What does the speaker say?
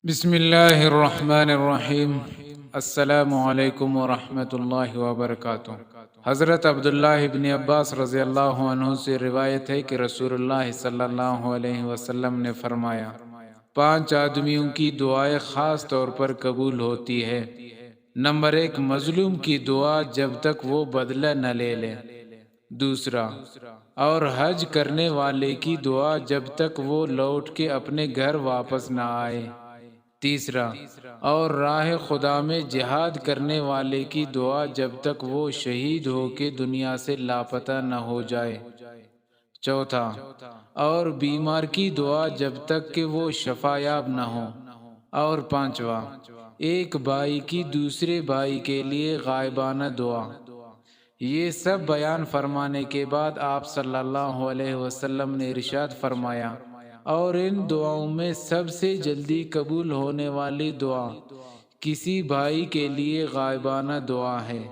بسم اللہ الرحمن الرحیم۔ السلام علیکم ورحمۃ اللہ وبرکاتہ۔ حضرت عبداللہ ابن عباس رضی اللہ عنہ سے روایت ہے کہ رسول اللہ صلی اللہ علیہ وسلم نے فرمایا، 5 آدمیوں کی دعائیں خاص طور پر قبول ہوتی ہے۔ نمبر 1، مظلوم کی دعا جب تک وہ بدلہ نہ لے لے۔ دوسرا، اور حج کرنے والے کی دعا جب تک وہ لوٹ کے اپنے گھر واپس نہ آئے۔ تیسرا، اور راہ خدا میں جہاد کرنے والے کی دعا جب تک وہ شہید ہو کے دنیا سے لاپتہ نہ ہو جائے۔ چوتھا، اور بیمار کی دعا جب تک کہ وہ شفا یاب نہ ہو۔ اور پانچواں، ایک بھائی کی دوسرے بھائی کے لیے غائبانہ دعا۔ یہ سب بیان فرمانے کے بعد آپ صلی اللہ علیہ وسلم نے ارشاد فرمایا، اور ان دعاؤں میں سب سے جلدی قبول ہونے والی دعا کسی بھائی کے لیے غائبانہ دعا ہے۔